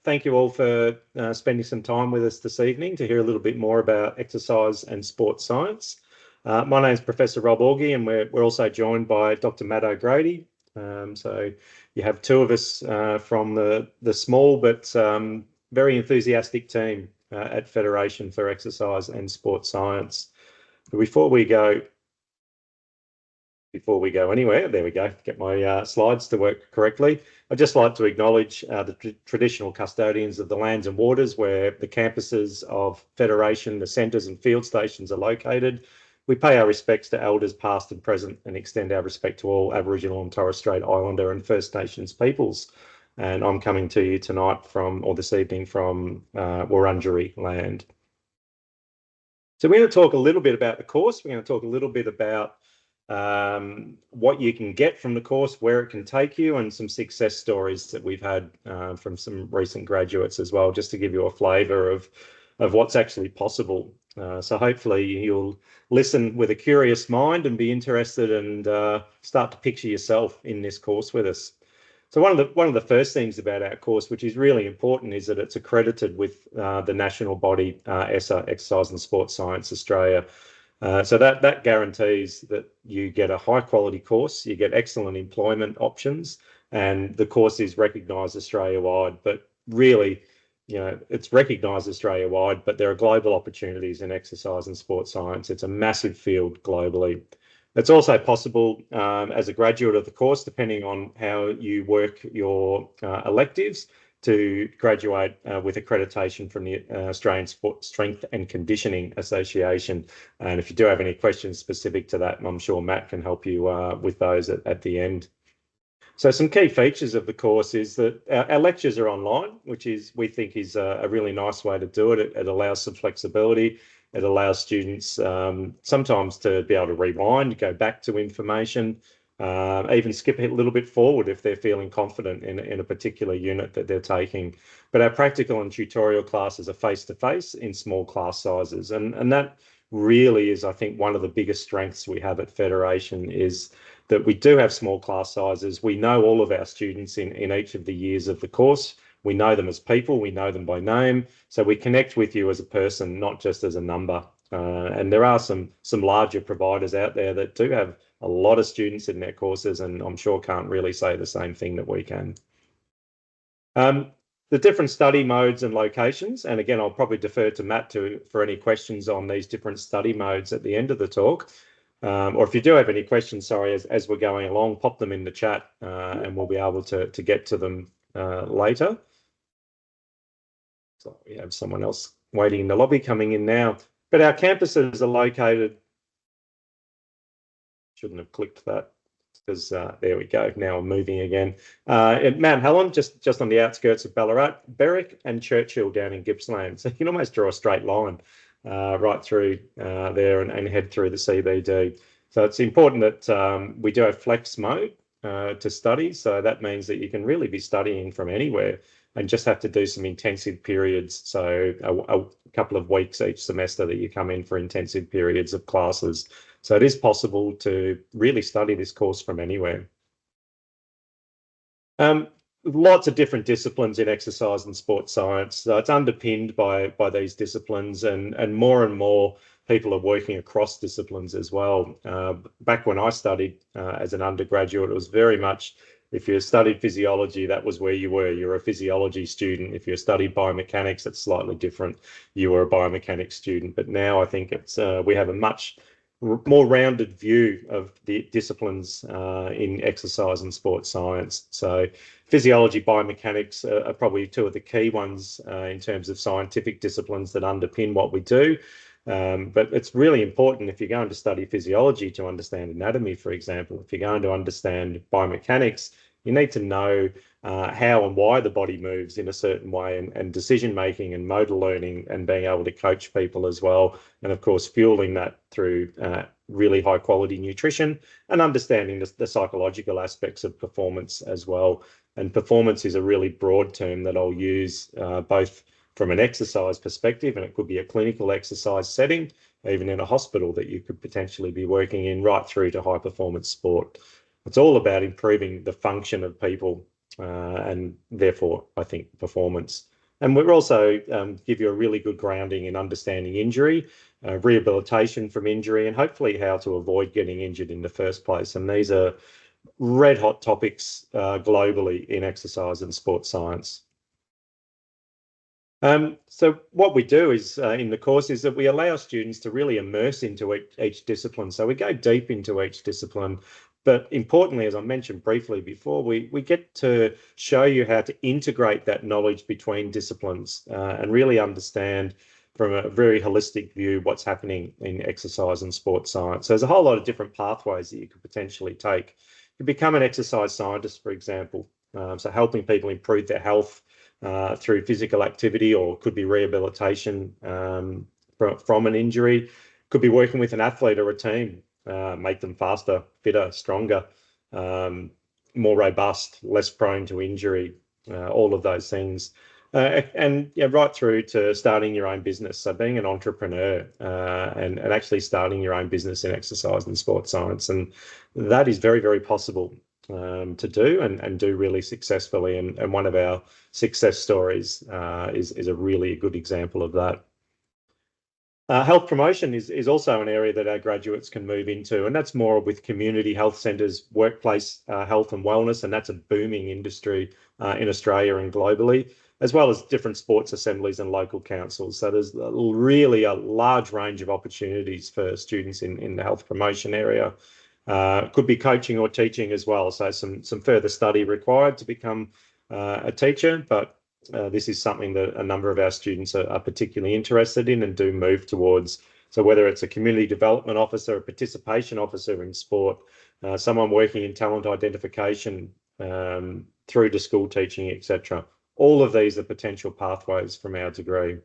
Thank you all for spending some time with us this evening to hear a little bit more about exercise and sports science. My name is Professor Rob Augie, and we're also joined by Dr. Matt O'Grady. So you have two of us from the small but very enthusiastic team at Federation for Exercise and Sports Science. But before we go anywhere, there we go, get my slides to work correctly. I'd just like to acknowledge the traditional custodians of the lands and waters where the campuses of Federation, the centres and field stations are located. We pay our respects to elders past and present and extend our respect to all Aboriginal and Torres Strait Islander and First Nations peoples. And I'm coming to you tonight this evening from Wurundjeri land. So we're going to talk a little bit about the course. We're going to talk a little bit about what you can get from the course, where it can take you, and some success stories that we've had from some recent graduates as well, just to give you a flavour of what's actually possible. So hopefully you'll listen with a curious mind and be interested and start to picture yourself in this course with us. So one of the first things about our course, which is really important, is that it's accredited with the national body ESSA, Exercise and Sports Science Australia. So that guarantees that you get a high quality course, you get excellent employment options, and the course is recognised Australia-wide. But really, it's recognised Australia-wide, but there are global opportunities in exercise and sports science. It's a massive field globally. It's also possible as a graduate of the course, depending on how you work your electives, to graduate with accreditation from the Australian Strength and Conditioning Association. And if you do have any questions specific to that, I'm sure Matt can help you with those at the end. So some key features of the course is that our lectures are online, which we think is a really nice way to do it. It allows some flexibility. It allows students sometimes to be able to rewind, go back to information, even skip a little bit forward if they're feeling confident in a particular unit that they're taking. But our practical and tutorial classes are face-to-face in small class sizes. And that really is, I think, one of the biggest strengths we have at Federation, is that we do have small class sizes. We know all of our students in each of the years of the course. We know them as people, we know them by name. So we connect with you as a person, not just as a number. And there are some larger providers out there that do have a lot of students in their courses, and I'm sure can't really say the same thing that we can. The different study modes and locations, and again, I'll probably defer to Matt for any questions on these different study modes at the end of the talk. Or if you do have any questions, sorry, as we're going along, pop them in the chat and we'll be able to get to them later. So we have someone else waiting in the lobby coming in now. But our campuses are located, shouldn't have clicked that, because there we go, now I'm moving again. At Mount Helen, just on the outskirts of Ballarat, Berwick and Churchill down in Gippsland. So you can almost draw a straight line right through there and head through the CBD. So it's important that we do have flex mode to study. So that means that you can really be studying from anywhere and just have to do some intensive periods. So a couple of weeks each semester that you come in for intensive periods of classes. So it is possible to really study this course from anywhere. Lots of different disciplines in exercise and sports science. So it's underpinned by these disciplines, and more people are working across disciplines as well. Back when I studied as an undergraduate, it was very much, if you studied physiology, that was where you were. You're a physiology student. If you studied biomechanics, it's slightly different. You were a biomechanics student. But now I think we have a much more rounded view of the disciplines in exercise and sports science. So physiology, biomechanics are probably two of the key ones in terms of scientific disciplines that underpin what we do. But it's really important, if you're going to study physiology, to understand anatomy, for example. If you're going to understand biomechanics, you need to know how and why the body moves in a certain way, and decision making and motor learning, and being able to coach people as well. And of course, fueling that through really high quality nutrition and understanding the psychological aspects of performance as well. And performance is a really broad term that I'll use both from an exercise perspective, and it could be a clinical exercise setting, even in a hospital that you could potentially be working in, right through to high performance sport. It's all about improving the function of people and therefore, I think, performance. And we're also give you a really good grounding in understanding injury, rehabilitation from injury, and hopefully how to avoid getting injured in the first place. And these are red hot topics globally in exercise and sports science. So what we do is in the course is that we allow students to really immerse into each discipline. So we go deep into each discipline, but importantly, as I mentioned briefly before, we get to show you how to integrate that knowledge between disciplines and really understand from a very holistic view what's happening in exercise and sports science. So there's a whole lot of different pathways that you could potentially take. You become an exercise scientist, for example, so helping people improve their health through physical activity, or could be rehabilitation from an injury, could be working with an athlete or a team, make them faster, fitter, stronger, more robust, less prone to injury, all of those things. And yeah, right through to starting your own business. So being an entrepreneur and actually starting your own business in exercise and sports science. And that is very, very possible to do and do really successfully. And one of our success stories is a really good example of that. Health promotion is also an area that our graduates can move into, and that's more with community health centres, workplace health and wellness, and that's a booming industry in Australia and globally, as well as different sports assemblies and local councils. So there's really a large range of opportunities for students in the health promotion area. Could be coaching or teaching as well. So some further study required to become a teacher, but this is something that a number of our students are particularly interested in and do move towards. So whether it's a community development officer, a participation officer in sport, someone working in talent identification through to school teaching, etc. All of these are potential pathways from our degree.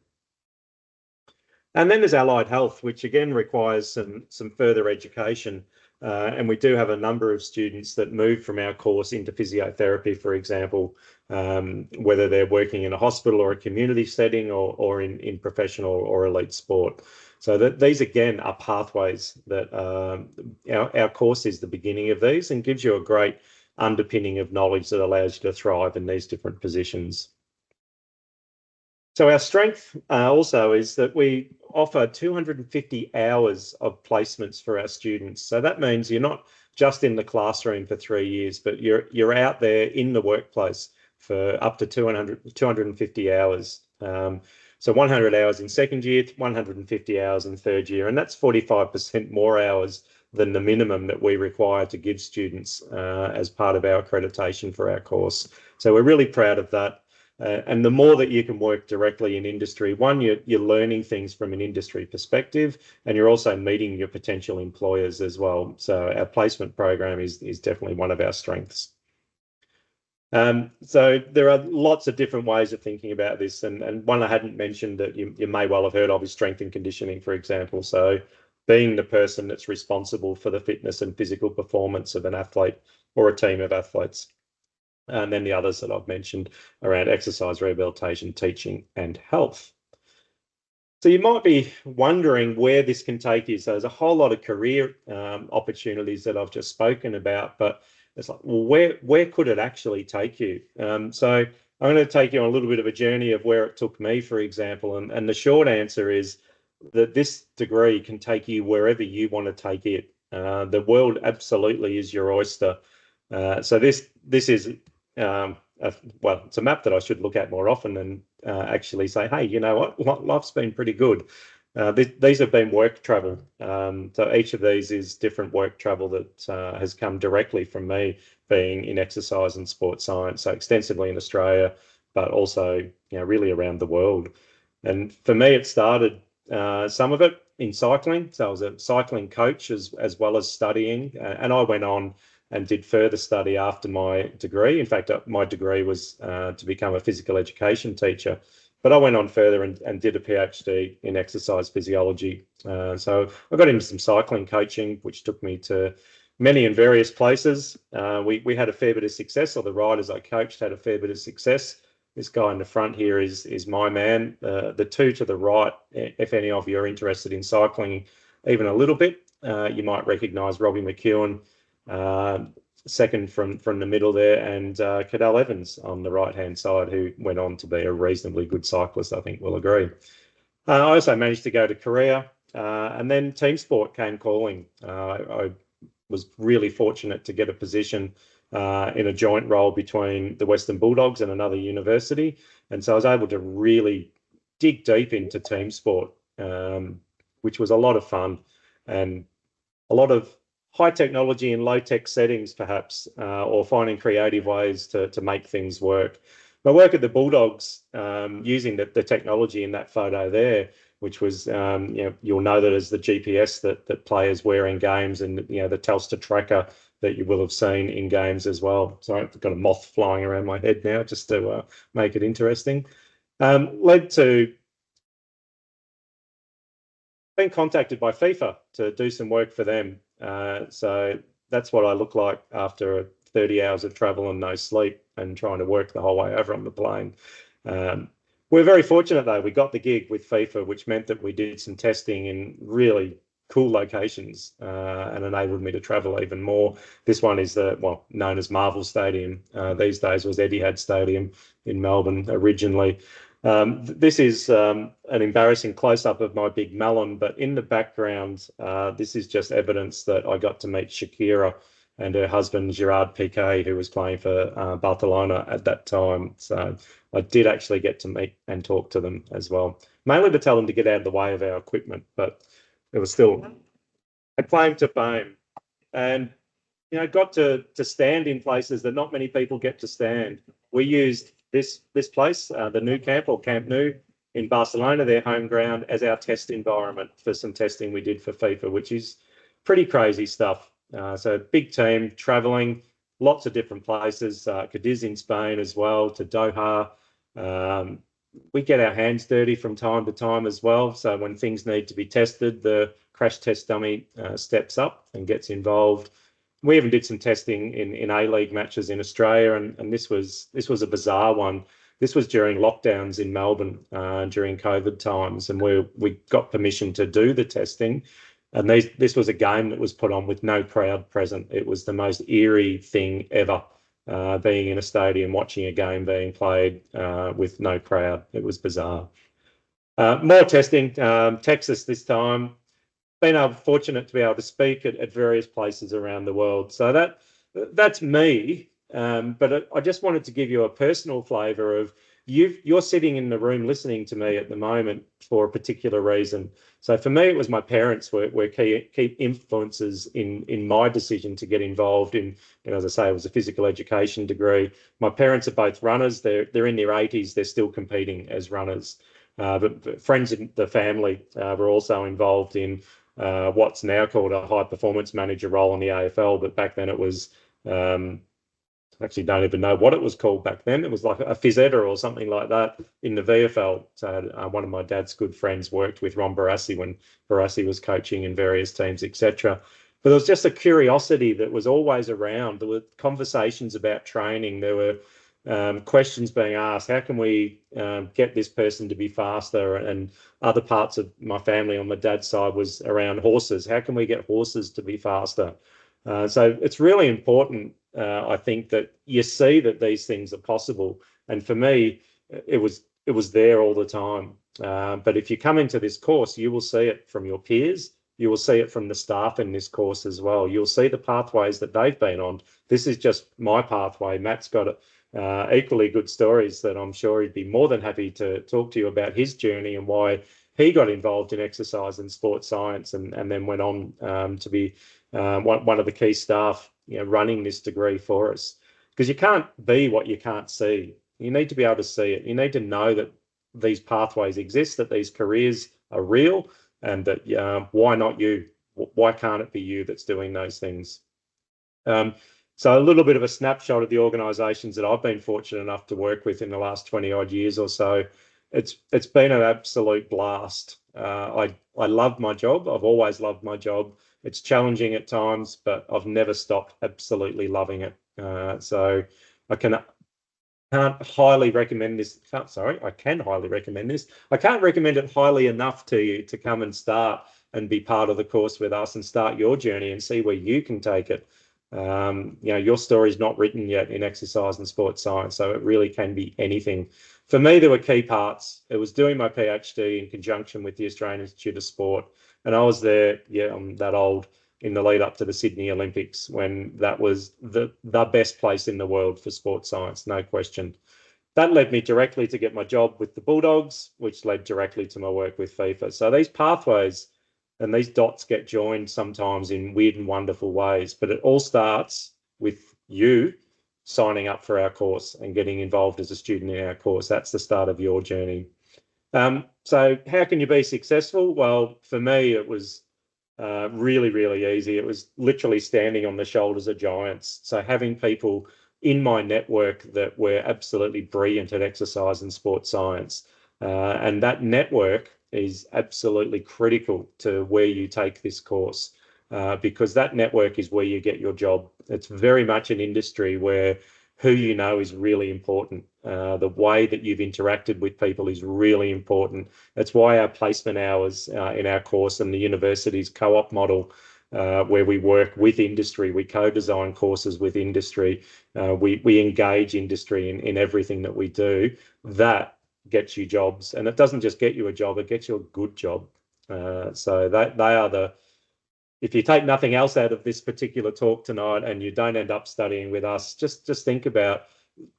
And then there's allied health, which again requires some further education. And we do have a number of students that move from our course into physiotherapy, for example, whether they're working in a hospital or a community setting or in professional or elite sport. So these, again, are pathways that our course is the beginning of these and gives you a great underpinning of knowledge that allows you to thrive in these different positions. So our strength also is that we offer 250 hours of placements for our students. So that means you're not just in the classroom for 3 years, but you're out there in the workplace for up to 250 hours. So 100 hours in second year, 150 hours in third year, and that's 45% more hours than the minimum that we require to give students as part of our accreditation for our course. So we're really proud of that. And the more that you can work directly in industry, one, you're learning things from an industry perspective, and you're also meeting your potential employers as well. So our placement program is definitely one of our strengths. So there are lots of different ways of thinking about this, and one I hadn't mentioned that you may well have heard of is strength and conditioning, for example. So being the person that's responsible for the fitness and physical performance of an athlete or a team of athletes. And then the others that I've mentioned around exercise, rehabilitation, teaching, and health. So you might be wondering where this can take you. So there's a whole lot of career opportunities that I've just spoken about, but it's like, well, where could it actually take you? So I'm going to take you on a little bit of a journey of where it took me, for example. And the short answer is that this degree can take you wherever you want to take it. The world absolutely is your oyster. So this is well, it's a map that I should look at more often and actually say, hey, you know what, life's been pretty good. These have been work travel. So each of these is different work travel that has come directly from me being in exercise and sports science, so extensively in Australia, but also really around the world. And for me, it started some of it in cycling. So I was a cycling coach as well as studying, and I went on and did further study after my degree. In fact, my degree was to become a physical education teacher, but I went on further and did a PhD in exercise physiology. So I got into some cycling coaching, which took me to many and various places. We had a fair bit of success, or the riders I coached had a fair bit of success. This guy in the front here is my man. The two to the right, if any of you are interested in cycling even a little bit, you might recognise Robbie McEwen. second from the middle there, and Cadell Evans on the right-hand side, who went on to be a reasonably good cyclist, I think we'll agree. I also managed to go to Korea, and then team sport came calling. I was really fortunate to get a position in a joint role between the Western Bulldogs and another university. And so I was able to really dig deep into team sport, which was a lot of fun and a lot of high technology and low tech settings, perhaps, or finding creative ways to make things work. My work at the Bulldogs, using the technology in that photo there, which was, you'll know that as the GPS that players wear in games, and the Telstra tracker that you will have seen in games as well. Sorry, I've got a moth flying around my head now just to make it interesting. Led to being contacted by FIFA to do some work for them. So that's what I look like after 30 hours of travel and no sleep and trying to work the whole way over on the plane. We're very fortunate, though. We got the gig with FIFA, which meant that we did some testing in really cool locations and enabled me to travel even more. This one is known as Marvel Stadium. These days was Etihad Stadium in Melbourne originally. This is an embarrassing close-up of my big melon, but in the background, this is just evidence that I got to meet Shakira and her husband, Gerard Piqué, who was playing for Barcelona at that time. So I did actually get to meet and talk to them as well, mainly to tell them to get out of the way of our equipment, but it was still a claim to fame. And, got to stand in places that not many people get to stand. We used this place, the Nou Camp, or Camp Nou in Barcelona, their home ground, as our test environment for some testing we did for FIFA, which is pretty crazy stuff. So big team traveling, lots of different places, Cadiz in Spain as well, to Doha. We get our hands dirty from time to time as well. So when things need to be tested, the crash test dummy steps up and gets involved. We even did some testing in A-League matches in Australia, and this was a bizarre one. This was during lockdowns in Melbourne during COVID times, and we got permission to do the testing. And this was a game that was put on with no crowd present. It was the most eerie thing ever, being in a stadium watching a game being played with no crowd. It was bizarre. More testing, Texas this time. Been fortunate to be able to speak at various places around the world. So that's me. But I just wanted to give you a personal flavour of you're sitting in the room listening to me at the moment for a particular reason. So for me, it was my parents were key influences in my decision to get involved in, as I say, it was a physical education degree. My parents are both runners. They're in their 80s. They're still competing as runners. But friends in the family were also involved in what's now called a high performance manager role in the AFL, but back then it was actually don't even know what it was called back then. It was like a phys ed or something like that in the VFL. So one of my dad's good friends worked with Ron Barassi when Barassi was coaching in various teams, etc. But there was just a curiosity that was always around. There were conversations about training. There were questions being asked. How can we get this person to be faster? And other parts of my family on my dad's side was around horses. How can we get horses to be faster? So it's really important, I think, that you see that these things are possible. And for me, it was there all the time. But if you come into this course, you will see it from your peers. You will see it from the staff in this course as well. You'll see the pathways that they've been on. This is just my pathway. Matt's got equally good stories that I'm sure he'd be more than happy to talk to you about his journey and why he got involved in exercise and sports science and then went on to be one of the key staff, running this degree for us. Because you can't be what you can't see. You need to be able to see it. You need to know that these pathways exist, that these careers are real, and that why not you? Why can't it be you that's doing those things? So a little bit of a snapshot of the organisations that I've been fortunate enough to work with in the last 20 odd years or so. It's been an absolute blast. I love my job. I've always loved my job. It's challenging at times, but I've never stopped absolutely loving it. So I can't highly recommend this. I can highly recommend this. I can't recommend it highly enough to you to come and start and be part of the course with us and start your journey and see where you can take it. Your story's not written yet in exercise and sports science, so it really can be anything. For me, there were key parts. It was doing my PhD in conjunction with the Australian Institute of Sport, and I was there, I'm that old, in the lead up to the Sydney Olympics, when that was the best place in the world for sports science, no question. That led me directly to get my job with the Bulldogs, which led directly to my work with FIFA. So these pathways and these dots get joined sometimes in weird and wonderful ways, but it all starts with you signing up for our course and getting involved as a student in our course. That's the start of your journey. So how can you be successful? Well, for me, it was really, really easy. It was literally standing on the shoulders of giants. So having people in my network that were absolutely brilliant at exercise and sports science. And that network is absolutely critical to where you take this course, because that network is where you get your job. It's very much an industry where who you know is really important. The way that you've interacted with people is really important. That's why our placement hours in our course and the university's co-op model, where we work with industry, we co-design courses with industry, we engage industry in everything that we do. That gets you jobs, and it doesn't just get you a job, it gets you a good job. So they are the, if you take nothing else out of this particular talk tonight and you don't end up studying with us, just think about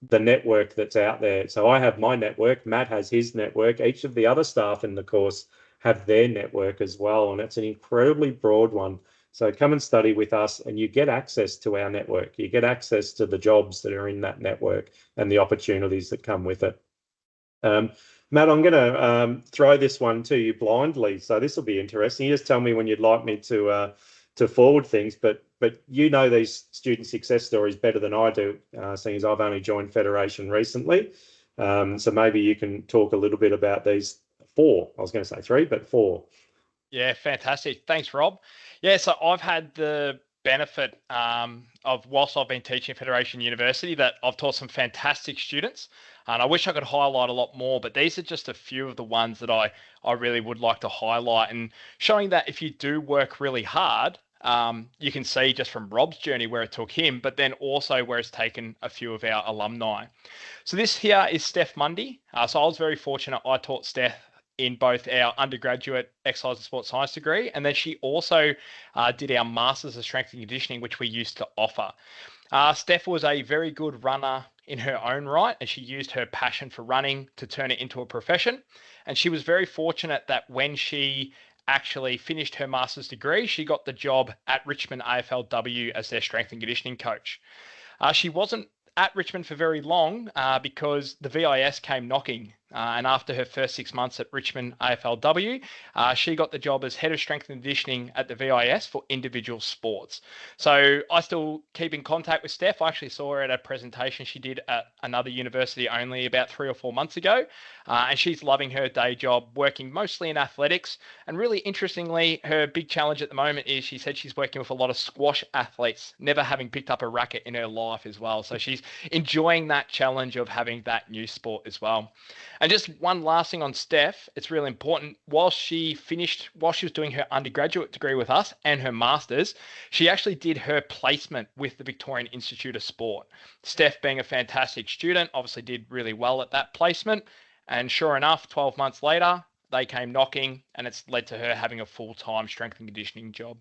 the network that's out there. So I have my network, Matt has his network, each of the other staff in the course have their network as well, and it's an incredibly broad one. So come and study with us and you get access to our network. You get access to the jobs that are in that network and the opportunities that come with it. Matt, I'm going to throw this one to you blindly. So this will be interesting. You just tell me when you'd like me to forward things, but you know these student success stories better than I do, seeing as I've only joined Federation recently. So maybe you can talk a little bit about these four. I was going to say three, but four. Yeah, fantastic. Thanks, Rob. Yeah, so I've had the benefit of, whilst I've been teaching at Federation University, that I've taught some fantastic students. And I wish I could highlight a lot more, but these are just a few of the ones that I really would like to highlight, and showing that if you do work really hard, you can see just from Rob's journey where it took him, but then also where it's taken a few of our alumni. So this here is Steph Mundy. So I was very fortunate. I taught Steph in both our undergraduate exercise and sports science degree, and then she also did our Masters of Strength and Conditioning, which we used to offer. Steph was a very good runner in her own right, and she used her passion for running to turn it into a profession. And she was very fortunate that when she actually finished her master's degree, she got the job at Richmond AFLW as their strength and conditioning coach. She wasn't at Richmond for very long because the VIS came knocking. And after her first 6 months at Richmond AFLW, she got the job as head of strength and conditioning at the VIS for individual sports. So I still keep in contact with Steph. I actually saw her at a presentation she did at another university only about 3 or 4 months ago. And she's loving her day job, working mostly in athletics. And really interestingly, her big challenge at the moment is she said she's working with a lot of squash athletes, never having picked up a racket in her life as well. So she's enjoying that challenge of having that new sport as well. And just one last thing on Steph, it's really important. While she was doing her undergraduate degree with us and her master's, she actually did her placement with the Victorian Institute of Sport. Steph, being a fantastic student, obviously did really well at that placement. And sure enough, 12 months later, they came knocking, and it's led to her having a full-time strength and conditioning job.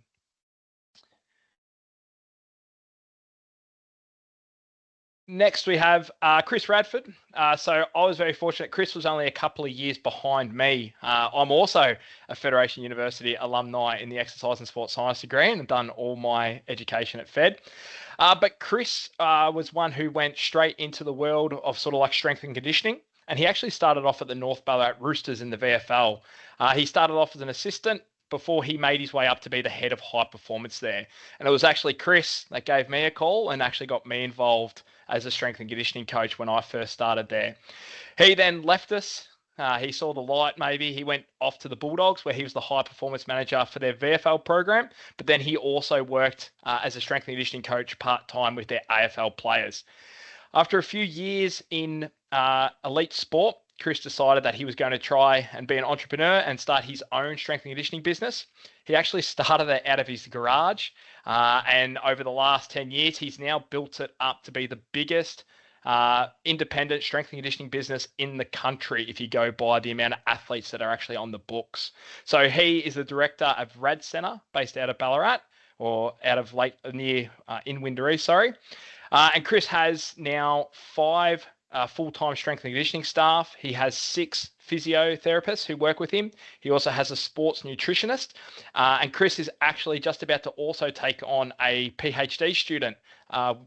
Next, we have Chris Radford. So I was very fortunate. Chris was only a couple of years behind me. I'm also a Federation University alumni in the exercise and sports science degree and done all my education at Fed. But Chris was one who went straight into the world of sort of like strength and conditioning. And he actually started off at the North Ballarat Roosters in the VFL. He started off as an assistant before he made his way up to be the head of high performance there. And it was actually Chris that gave me a call and actually got me involved as a strength and conditioning coach when I first started there. He then left us. He saw the light maybe. He went off to the Bulldogs where he was the high performance manager for their VFL program. But then he also worked as a strength and conditioning coach part-time with their AFL players. After a few years in elite sport, Chris decided that he was going to try and be an entrepreneur and start his own strength and conditioning business. He actually started it out of his garage, and over the last 10 years, he's now built it up to be the biggest independent strength and conditioning business in the country if you go by the amount of athletes that are actually on the books. So he is the director of Rad Centre, based out of Ballarat, or out of in Windaree, sorry. And Chris has now 5 full-time strength and conditioning staff. He has 6 physiotherapists who work with him. He also has a sports nutritionist. And Chris is actually just about to also take on a PhD student,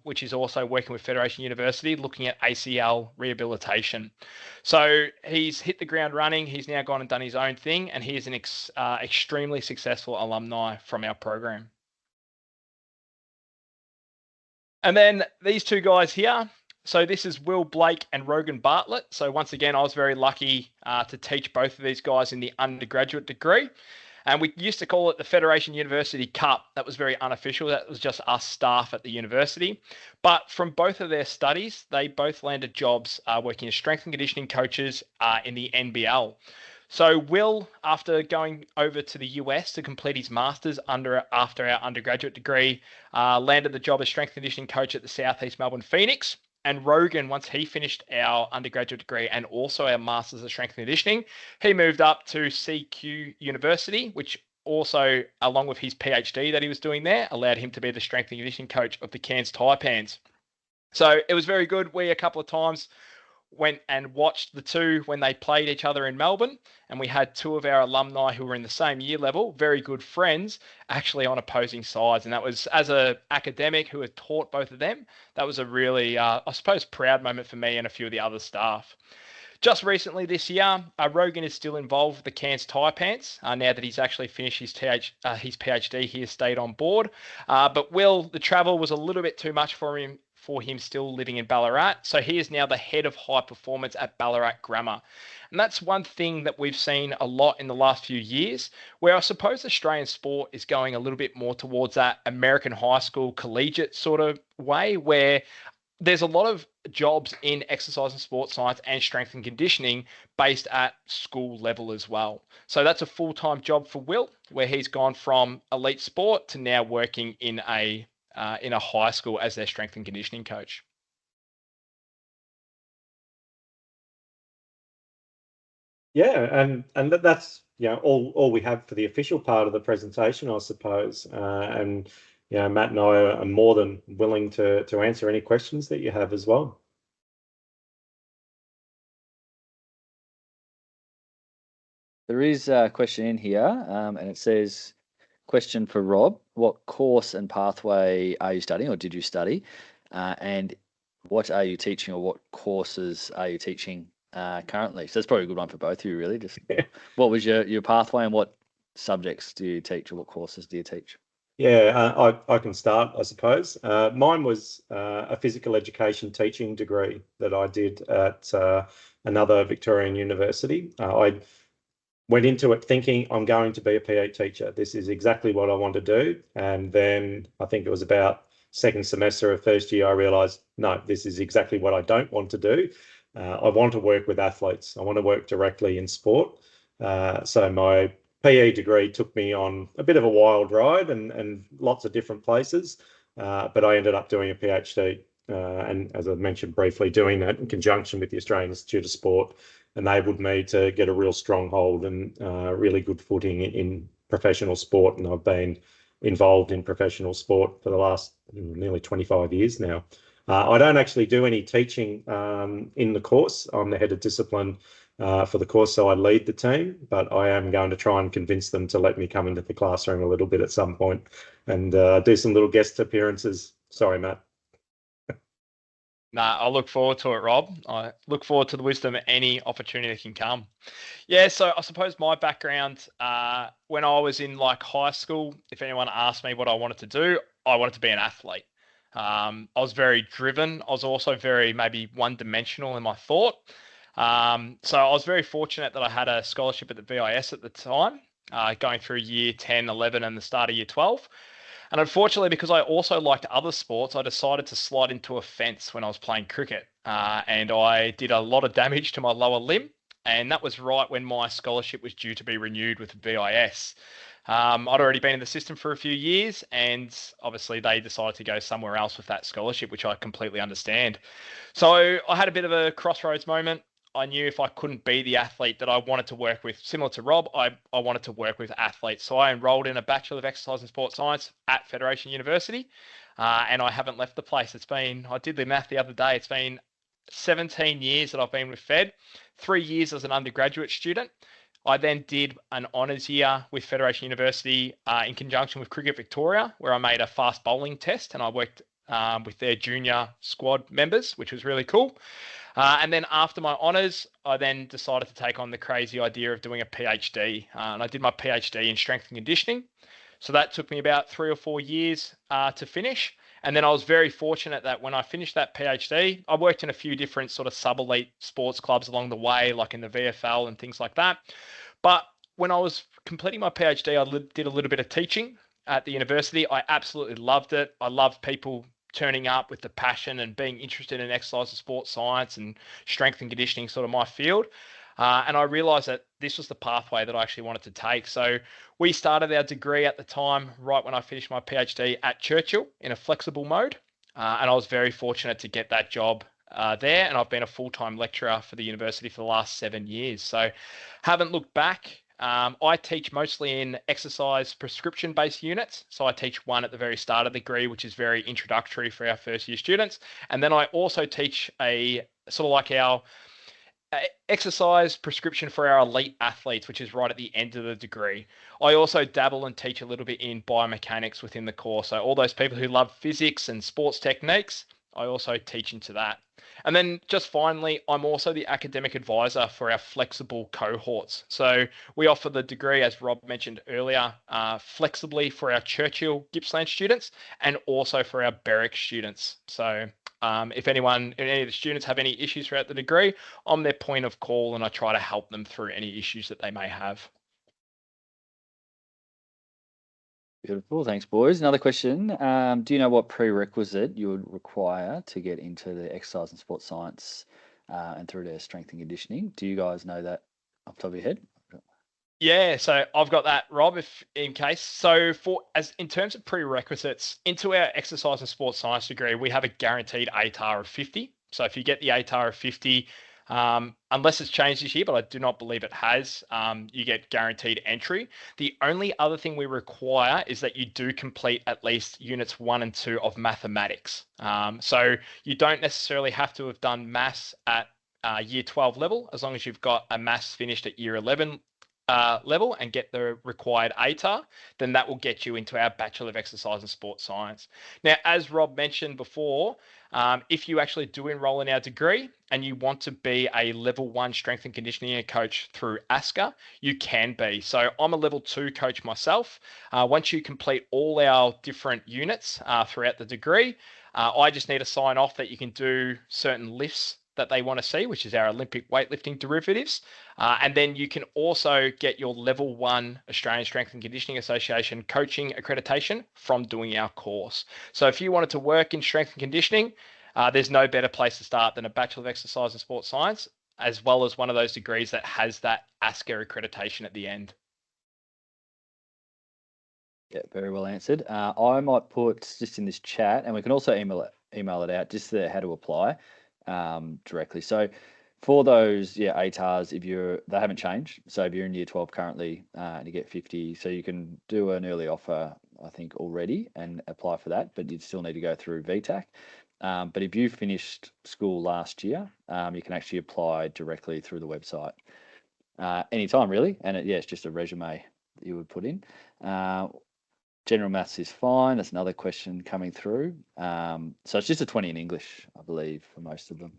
which is also working with Federation University, looking at ACL rehabilitation. So he's hit the ground running. He's now gone and done his own thing, and he is an extremely successful alumni from our program. And then these 2 guys here. So this is Will Blake and Rogan Bartlett. So once again, I was very lucky to teach both of these guys in the undergraduate degree. And we used to call it the Federation University Cup. That was very unofficial. That was just us staff at the university. But from both of their studies, they both landed jobs working as strength and conditioning coaches in the NBL. So Will, after going over to the US to complete his master's after our undergraduate degree, landed the job as strength and conditioning coach at the Southeast Melbourne Phoenix. And Rogan, once he finished our undergraduate degree and also our master's of strength and conditioning, he moved up to CQ University, which also, along with his PhD that he was doing there, allowed him to be the strength and conditioning coach of the Cairns Taipans. So it was very good. We a couple of times went and watched the two when they played each other in Melbourne, and we had 2 of our alumni who were in the same year level, very good friends, actually on opposing sides. And that was, as an academic who had taught both of them, that was a really, I suppose, proud moment for me and a few of the other staff. Just recently this year, Rogan is still involved with the Cairns Taipans. Now that he's actually finished his PhD, he has stayed on board. But Will, the travel was a little bit too much for him still living in Ballarat. So he is now the head of high performance at Ballarat Grammar. And that's one thing that we've seen a lot in the last few years, where I suppose Australian sport is going a little bit more towards that American high school collegiate sort of way, where there's a lot of jobs in exercise and sports science and strength and conditioning based at school level as well. So that's a full-time job for Will, where he's gone from elite sport to now working in a high school as their strength and conditioning coach. Yeah, and that's all we have for the official part of the presentation, I suppose. And Matt and I are more than willing to answer any questions that you have as well. There is a question in here, and it says, question for Rob: what course and pathway are you studying, or did you study? And what are you teaching, or what courses are you teaching currently? So that's probably a good one for both of you, really. Just what was your pathway, and what subjects do you teach, or what courses do you teach? Yeah, I can start, I suppose. Mine was a physical education teaching degree that I did at another Victorian university. I went into it thinking I'm going to be a PE teacher. This is exactly what I want to do. And then I think it was about second semester of first year, I realised, no, this is exactly what I don't want to do. I want to work with athletes. I want to work directly in sport. So my PE degree took me on a bit of a wild ride and lots of different places, but I ended up doing a PhD. And as I mentioned briefly, doing that in conjunction with the Australian Institute of Sport enabled me to get a real stronghold and really good footing in professional sport. And I've been involved in professional sport for the last nearly 25 years now. I don't actually do any teaching in the course. I'm the head of discipline for the course, so I lead the team, but I am going to try and convince them to let me come into the classroom a little bit at some point and do some little guest appearances. Sorry, Matt. Nah, I look forward to it, Rob. I look forward to the wisdom, any opportunity that can come. Yeah, so I suppose my background, when I was in high school, if anyone asked me what I wanted to do, I wanted to be an athlete. I was very driven. I was also very maybe one-dimensional in my thought. So I was very fortunate that I had a scholarship at the VIS at the time, going through year 10, 11 and the start of year 12. And unfortunately, because I also liked other sports, I decided to slide into a fence when I was playing cricket. And I did a lot of damage to my lower limb. and that was right when my scholarship was due to be renewed with the VIS. I'd already been in the system for a few years, and obviously they decided to go somewhere else with that scholarship, which I completely understand. So I had a bit of a crossroads moment. I knew if I couldn't be the athlete that I wanted to work with, similar to Rob, I wanted to work with athletes. So I enrolled in a Bachelor of Exercise and Sports Science at Federation University, and I haven't left the place. I did the math the other day, it's been 17 years that I've been with Fed, 3 years as an undergraduate student. I then did an honours year with Federation University in conjunction with Cricket Victoria, where I made a fast bowling test and I worked with their junior squad members, which was really cool. And then after my honours, I then decided to take on the crazy idea of doing a PhD. And I did my PhD in strength and conditioning. So that took me about 3 or 4 years to finish. And then I was very fortunate that when I finished that PhD, I worked in a few different sort of sub-elite sports clubs along the way, like in the VFL and things like that. But when I was completing my PhD, I did a little bit of teaching at the university. I absolutely loved it. I loved people turning up with the passion and being interested in exercise and sports science and strength and conditioning, sort of my field. And I realized that this was the pathway that I actually wanted to take. So we started our degree at the time, right when I finished my PhD at Churchill in a flexible mode. And I was very fortunate to get that job there. And I've been a full-time lecturer for the university for the last 7 years. So haven't looked back. I teach mostly in exercise prescription-based units. So I teach one at the very start of the degree, which is very introductory for our first-year students. And then I also teach a sort of like our exercise prescription for our elite athletes, which is right at the end of the degree. I also dabble and teach a little bit in biomechanics within the course. So all those people who love physics and sports techniques, I also teach into that. And then just finally, I'm also the academic advisor for our flexible cohorts. So we offer the degree, as Rob mentioned earlier, flexibly for our Churchill Gippsland students and also for our Berwick students. So if any of the students have any issues throughout the degree, I'm their point of call and I try to help them through any issues that they may have. Beautiful. Thanks, boys. Another question. Do you know what prerequisite you would require to get into the exercise and sports science and through to strength and conditioning? Do you guys know that off the top of your head? Yeah, so I've got that, Rob, if in case. So in terms of prerequisites, into our exercise and sports science degree, we have a guaranteed ATAR of 50. So if you get the ATAR of 50, unless it's changed this year, but I do not believe it has, you get guaranteed entry. The only other thing we require is that you do complete at least units 1 and 2 of mathematics. So you don't necessarily have to have done maths at year 12 level, as long as you've got a maths finished at year 11 level and get the required ATAR, then that will get you into our Bachelor of Exercise and Sports Science. Now, as Rob mentioned before, if you actually do enroll in our degree and you want to be a level 1 strength and conditioning coach through ASCA, you can be. So I'm a level 2 coach myself. Once you complete all our different units throughout the degree, I just need to sign off that you can do certain lifts that they want to see, which is our Olympic weightlifting derivatives. And then you can also get your level 1 Australian Strength and Conditioning Association coaching accreditation from doing our course. So if you wanted to work in strength and conditioning, there's no better place to start than a Bachelor of Exercise and Sports Science, as well as one of those degrees that has that ASCA accreditation at the end. Yeah, very well answered. I might put just in this chat, and we can also email it out, just how to apply directly. So for those ATARs, they haven't changed. So if you're in year 12 currently and you get 50, so you can do an early offer, I think, already and apply for that, but you'd still need to go through VTAC. But if you finished school last year, you can actually apply directly through the website anytime, really. And it's just a resume that you would put in. General maths is fine. That's another question coming through. So it's just a 20 in English, I believe, for most of them.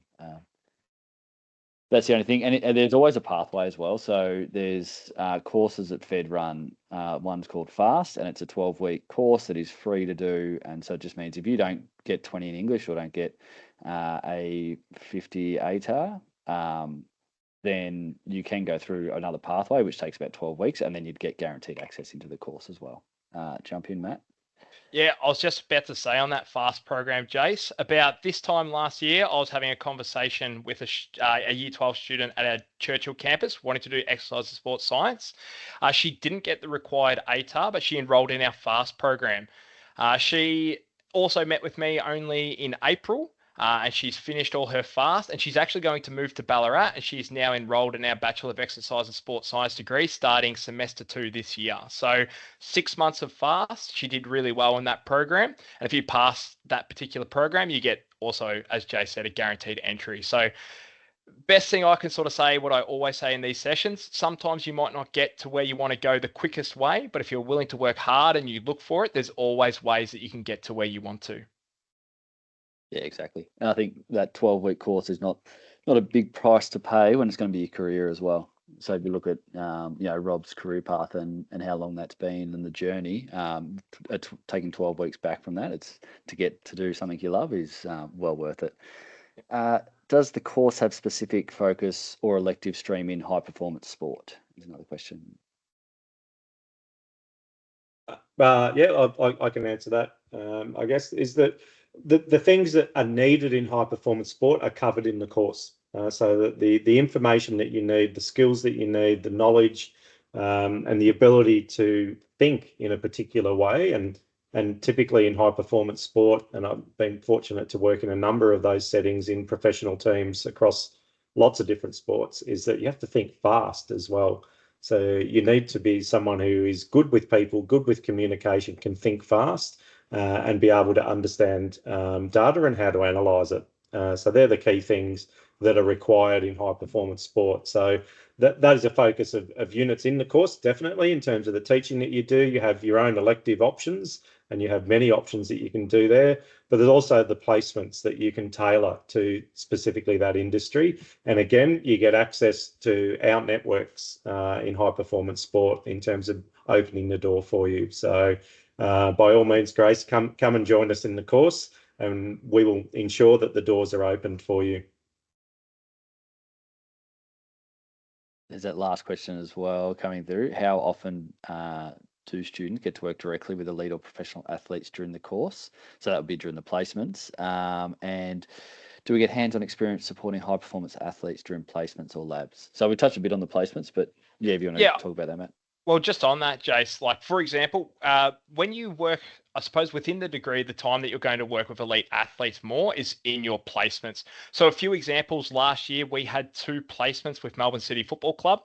That's the only thing. And there's always a pathway as well. So there's courses that Fed run. One's called FAST, and it's a 12-week course that is free to do. And so it just means if you don't get 20 in English or don't get a 50 ATAR, then you can go through another pathway, which takes about 12 weeks, and then you'd get guaranteed access into the course as well. Jump in, Matt. Yeah, I was just about to say on that FAST program, Jace, about this time last year, I was having a conversation with a Year 12 student at our Churchill campus wanting to do exercise and sports science. She didn't get the required ATAR, but she enrolled in our FAST program. She also met with me only in April. And she's finished all her FAST, and she's actually going to move to Ballarat, and she's now enrolled in our Bachelor of Exercise and Sports Science degree starting semester 2 this year. So 6 months of FAST, she did really well in that program. And if you pass that particular program, you get also, as Jay said, a guaranteed entry. So best thing I can sort of say, what I always say in these sessions, sometimes you might not get to where you want to go the quickest way, but if you're willing to work hard and you look for it, there's always ways that you can get to where you want to. Yeah, exactly. And I think that 12-week course is not a big price to pay when it's going to be your career as well. So if you look at Rob's career path and how long that's been and the journey, taking 12 weeks back from that, it's to get to do something you love is well worth it. Does the course have specific focus or elective stream in high performance sport? Is another question. Yeah, I can answer that. I guess is that the things that are needed in high performance sport are covered in the course. So that the information that you need, the skills that you need, the knowledge, and the ability to think in a particular way, and typically in high performance sport, and I've been fortunate to work in a number of those settings in professional teams across lots of different sports, is that you have to think fast as well. So you need to be someone who is good with people, good with communication, can think fast, and be able to understand data and how to analyse it. So they're the key things that are required in high performance sport. So that is a focus of units in the course, definitely, in terms of the teaching that you do. You have your own elective options, and you have many options that you can do there. But there's also the placements that you can tailor to specifically that industry. And again, you get access to our networks in high performance sport in terms of opening the door for you. So by all means, Grace, come and join us in the course, and we will ensure that the doors are opened for you. There's that last question as well coming through. How often do students get to work directly with elite or professional athletes during the course? So that would be during the placements. And do we get hands-on experience supporting high-performance athletes during placements or labs? So we touched a bit on the placements, but yeah, if you want to talk about that, Matt. Well, just on that, Jace, like for example, when you work, I suppose within the degree, the time that you're going to work with elite athletes more is in your placements. So a few examples, last year we had 2 placements with Melbourne City Football Club,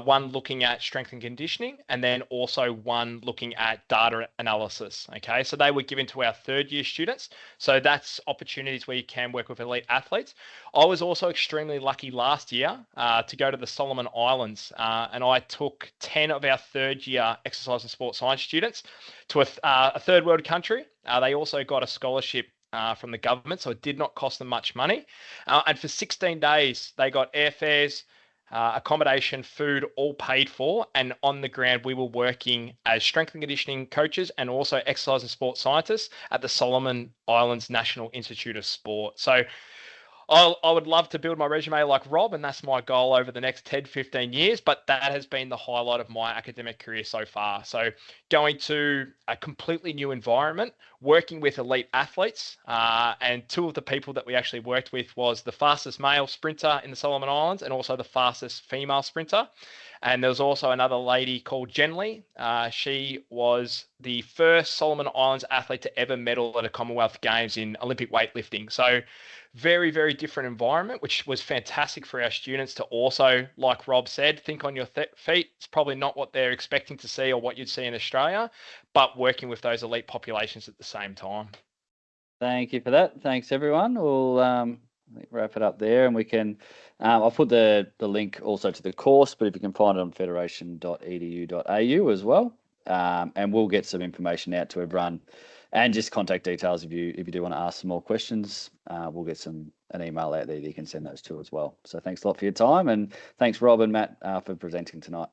one looking at strength and conditioning, and then also one looking at data analysis. Okay, so they were given to our 3rd year students. So that's opportunities where you can work with elite athletes. I was also extremely lucky last year to go to the Solomon Islands, and I took 10 of our 3rd year exercise and sports science students to a third world country. They also got a scholarship from the government, so it did not cost them much money. And for 16 days, they got airfares, accommodation, food, all paid for. And on the ground, we were working as strength and conditioning coaches and also exercise and sports scientists at the Solomon Islands National Institute of Sport. So I would love to build my resume like Rob, and that's my goal over the next 10, 15 years, but that has been the highlight of my academic career so far. So going to a completely new environment, working with elite athletes, and 2 of the people that we actually worked with was the fastest male sprinter in the Solomon Islands and also the fastest female sprinter. And there was also another lady called Jen Lee. She was the first Solomon Islands athlete to ever medal at a Commonwealth Games in Olympic weightlifting. So very, very different environment, which was fantastic for our students to also, like Rob said, think on your feet. It's probably not what they're expecting to see or what you'd see in Australia, but working with those elite populations at the same time. Thank you for that. Thanks, everyone. We'll wrap it up there, and we can. I'll put the link also to the course, but if you can find it on federation.edu.au as well, and we'll get some information out to everyone, and just contact details if you do want to ask some more questions. We'll get an email out there that you can send those to as well. So thanks a lot for your time, and thanks Rob and Matt for presenting tonight.